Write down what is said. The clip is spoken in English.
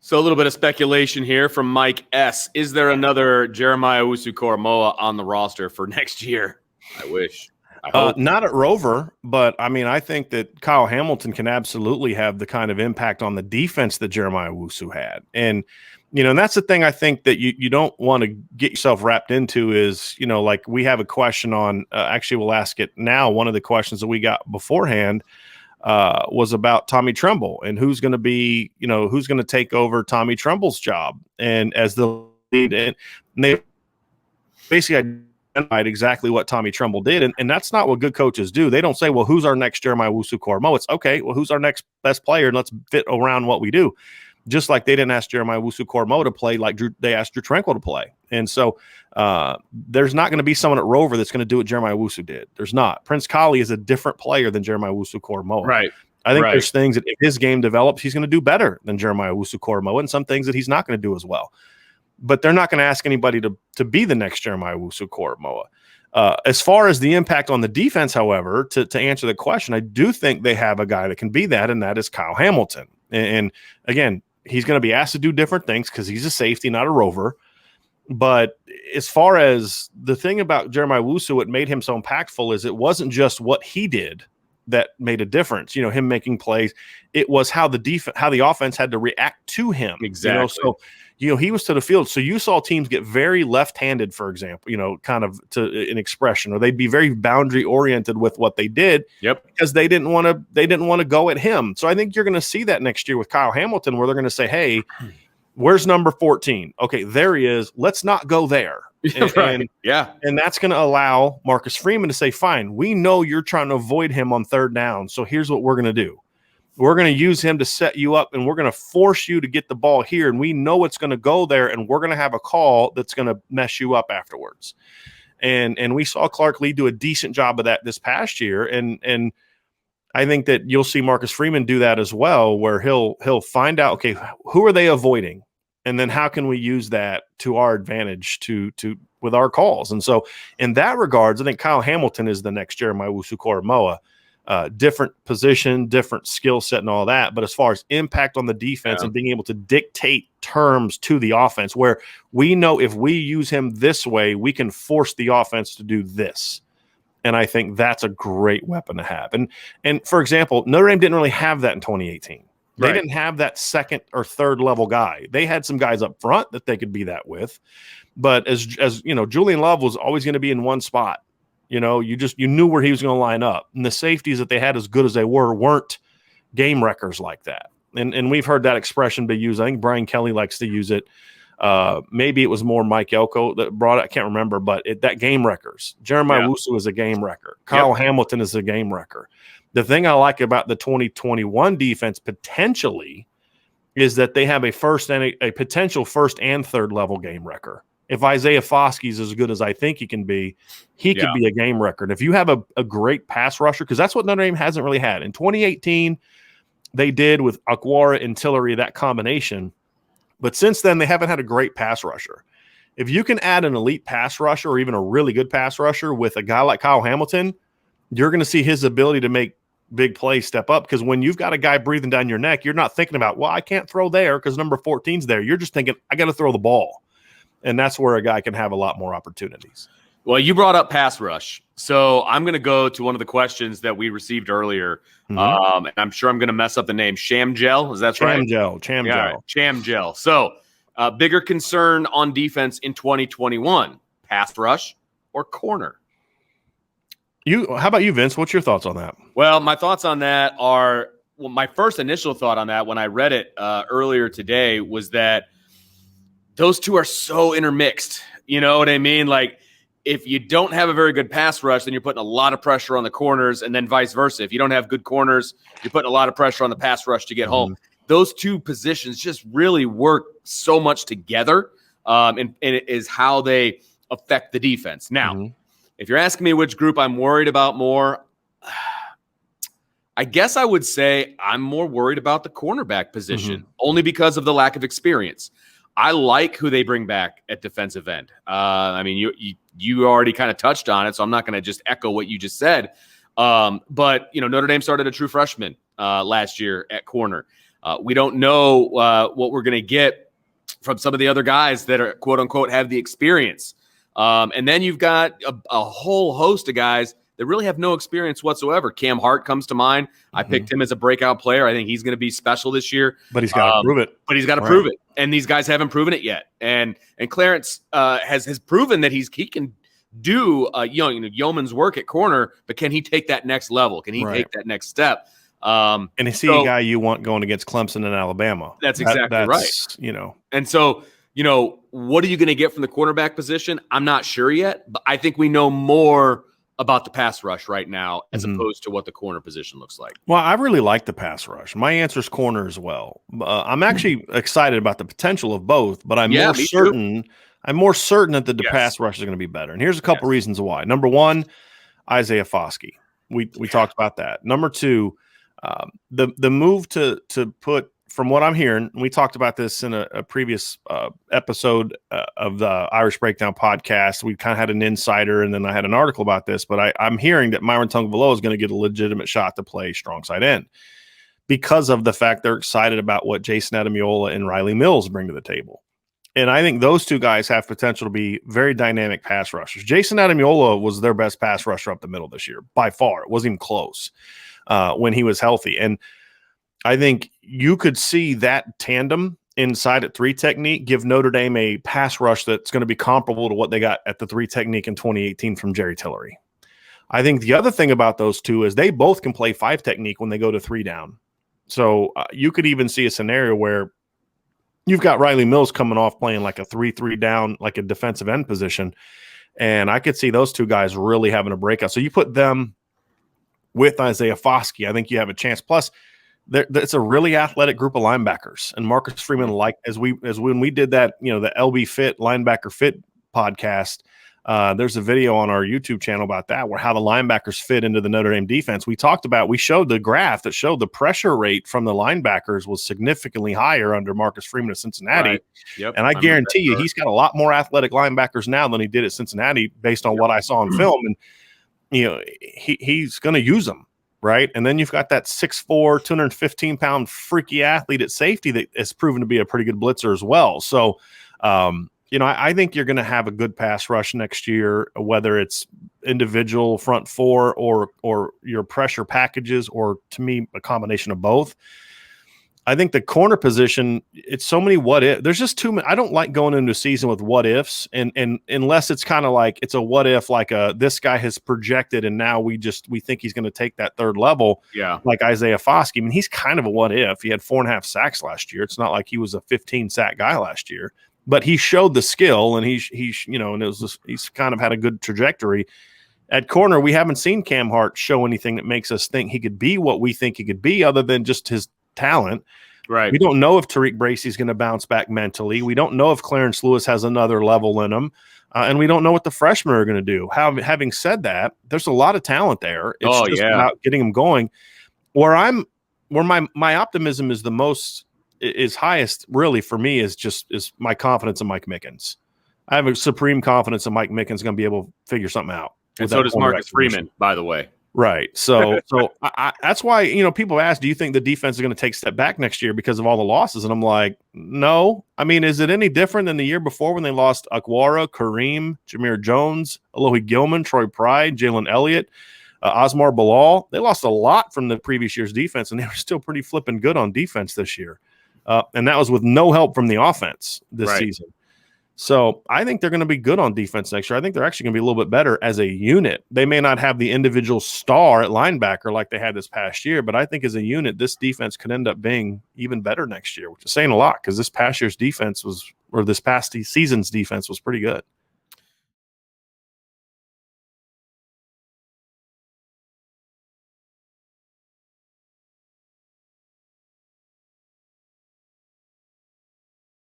So a little bit of speculation here from Mike S. Is there another Jeremiah Owusu-Koramoah on the roster for next year? I wish. I hope. Not at Rover, but I mean, I think that Kyle Hamilton can absolutely have the kind of impact on the defense that Jeremiah Owusu had. And, and that's the thing I think that you don't want to get yourself wrapped into is, like we have a question on, actually we'll ask it now. One of the questions that we got beforehand was about Tommy Tremble and who's going to be, who's going to take over Tommy Tremble's job and as the lead. And they basically identified exactly what Tommy Tremble did. And that's not what good coaches do. They don't say, well, who's our next Jeremiah Owusu-Koramoah? It's okay. Well, who's our next best player? And let's fit around what we do. Just like they didn't ask Jeremiah Owusu-Koramoah to play like they asked Drew Tranquill to play. And so there's not going to be someone at Rover that's going to do what Jeremiah Owusu did. There's not. Prince Kollie is a different player than Jeremiah Owusu-Koramoah. Right. I think there's things that if his game develops, he's going to do better than Jeremiah Owusu-Koramoah, and some things that he's not going to do as well. But they're not going to ask anybody to be the next Jeremiah Owusu-Koramoah. As far as the impact on the defense, however, to answer the question, I do think they have a guy that can be that, and that is Kyle Hamilton. And again, he's going to be asked to do different things because he's a safety, not a rover. But as far as the thing about Jeremiah Owusu, what made him so impactful is it wasn't just what he did that made a difference, him making plays. It was how the offense had to react to him. Exactly. So, he was to the field. So you saw teams get very left-handed, for example, kind of to an expression, or they'd be very boundary oriented with what they did. Yep. Because they didn't want to go at him. So I think you're going to see that next year with Kyle Hamilton, where they're going to say, hey, where's number 14? Okay, there he is. Let's not go there. Right. And that's going to allow Marcus Freeman to say, fine, we know you're trying to avoid him on third down. So here's what we're going to do. We're going to use him to set you up, and we're going to force you to get the ball here. And we know it's going to go there, and we're going to have a call that's going to mess you up afterwards. And we saw Clark Lee do a decent job of that this past year. And I think that you'll see Marcus Freeman do that as well, where he'll find out, okay, who are they avoiding? And then how can we use that to our advantage to with our calls? And so in that regards, I think Kyle Hamilton is the next Jeremiah Owusu-Koramoah. Different position, different skill set and all that. But as far as impact on the defense and being able to dictate terms to the offense, where we know if we use him this way, we can force the offense to do this. And I think that's a great weapon to have. And for example, Notre Dame didn't really have that in 2018. They didn't have that second or third level guy. They had some guys up front that they could be that with. But as Julian Love was always going to be in one spot. You knew where he was going to line up. And the safeties that they had, as good as they weren't game wreckers like that. And we've heard that expression be used. I think Brian Kelly likes to use it. Maybe it was more Mike Elko that brought it. I can't remember, but that game wreckers. Jeremiah Owusu is a game wrecker. Kyle Hamilton is a game wrecker. The thing I like about the 2021 defense potentially is that they have a potential first and third level game wrecker. If Isaiah Foskey's as good as I think he can be, he could be a game wrecker. And if you have a great pass rusher, because that's what Notre Dame hasn't really had. In 2018, they did with Akwara and Tillery, that combination. But since then, they haven't had a great pass rusher. If you can add an elite pass rusher or even a really good pass rusher with a guy like Kyle Hamilton, you're going to see his ability to make big plays step up. Because when you've got a guy breathing down your neck, you're not thinking about, well, I can't throw there because number 14's there. You're just thinking, I got to throw the ball. And that's where a guy can have a lot more opportunities. Well, you brought up pass rush. So I'm going to go to one of the questions that we received earlier. And I'm sure I'm going to mess up the name. Shamgel, is that right? Chamgel. Yeah, Shamgel. So bigger concern on defense in 2021, pass rush or corner? How about you, Vince? What's your thoughts on that? Well, my thoughts on that are, my first initial thought on that when I read it earlier today was that those two are so intermixed. You know what I mean? Like, if you don't have a very good pass rush, then you're putting a lot of pressure on the corners, and then vice versa. If you don't have good corners, you're putting a lot of pressure on the pass rush to get home. Those two positions just really work so much together, and it is how they affect the defense. Now, if you're asking me which group I'm worried about more, I guess I would say I'm more worried about the cornerback position, only because of the lack of experience. I like who they bring back at defensive end. I mean, you already kind of touched on it, so I'm not going to just echo what you just said. But Notre Dame started a true freshman last year at corner. We don't know what we're going to get from some of the other guys that are quote unquote have the experience. And then you've got a whole host of guys that really have no experience whatsoever. Cam Hart comes to mind. I picked him as a breakout player. I think he's going to be special this year. But he's got to prove it. But he's got to prove it. And these guys haven't proven it yet. And Clarence has proven that he can do yeoman's work at corner, but can he take that next level? Can he take that next step? And he's a guy you want going against Clemson and Alabama. That's exactly right. And so, what are you going to get from the cornerback position? I'm not sure yet, but I think we know more about the pass rush right now as opposed to what the corner position looks like. Well, I really like the pass rush. My answer is corner as well. I'm actually excited about the potential of both, but I'm more certain that the pass rush is going to be better. And here's a couple reasons why. Number one, Isaiah Foskey. We talked about that. Number two, the move to put, from what I'm hearing, we talked about this in a previous episode of the Irish Breakdown podcast. We kind of had an insider, and then I had an article about this, but I'm hearing that Myron Tungvaloa is going to get a legitimate shot to play strong side end because of the fact they're excited about what Jason Adamiola and Riley Mills bring to the table. And I think those two guys have potential to be very dynamic pass rushers. Jason Adamiola was their best pass rusher up the middle this year, by far. It wasn't even close when he was healthy. And I think you could see that tandem inside at 3 technique give Notre Dame a pass rush that's going to be comparable to what they got at the 3 technique in 2018 from Jerry Tillery. I think the other thing about those two is they both can play 5 technique when they go to 3 down. So you could even see a scenario where you've got Riley Mills coming off playing like a 3-3 down, like a defensive end position. And I could see those two guys really having a breakout. So you put them with Isaiah Foskey, I think you have a chance. Plus, it's a really athletic group of linebackers, and Marcus Freeman, when we did that, the LB Fit linebacker fit podcast. There's a video on our YouTube channel about that, where how the linebackers fit into the Notre Dame defense. We showed the graph that showed the pressure rate from the linebackers was significantly higher under Marcus Freeman at Cincinnati. Right. Yep. And I guarantee you, he's got a lot more athletic linebackers now than he did at Cincinnati, based on what I saw in film. And he's going to use them. Right. And then you've got that 6'4", 215-pound freaky athlete at safety that has proven to be a pretty good blitzer as well. So, I think you're going to have a good pass rush next year, whether it's individual front 4 or your pressure packages, or to me, a combination of both. I think the corner position, it's so many what if. There's just too many. I don't like going into a season with what ifs, and unless it's kind of like it's a what if, like this guy has projected, and now we think he's going to take that 3rd level. Yeah, like Isaiah Foskey. I mean, he's kind of a what if. He had 4.5 sacks last year. It's not like he was a 15 sack guy last year, but he showed the skill, and he's kind of had a good trajectory. At corner, we haven't seen Cam Hart show anything that makes us think he could be what we think he could be, other than just his talent. Right. We don't know if Tariq Bracy's going to bounce back mentally. We don't know if Clarence Lewis has another level in him. And we don't know what the freshmen are going to do. Having said that, there's a lot of talent there. It's just about getting them going. Where my optimism is highest, really, for me, is my confidence in Mike Mickens. I have a supreme confidence in Mike Mickens going to be able to figure something out. And so does Marcus Freeman, by the way. Right. So that's why, people ask, do you think the defense is going to take a step back next year because of all the losses? And I'm like, no. I mean, is it any different than the year before when they lost Akwara, Kareem, Jameer Jones, Alohi Gilman, Troy Pride, Jalen Elliott, Osmar Bilal? They lost a lot from the previous year's defense, and they were still pretty flipping good on defense this year. And that was with no help from the offense this season. So I think they're going to be good on defense next year. I think they're actually going to be a little bit better as a unit. They may not have the individual star at linebacker like they had this past year, but I think as a unit, this defense could end up being even better next year, which is saying a lot, because this past season's defense was pretty good.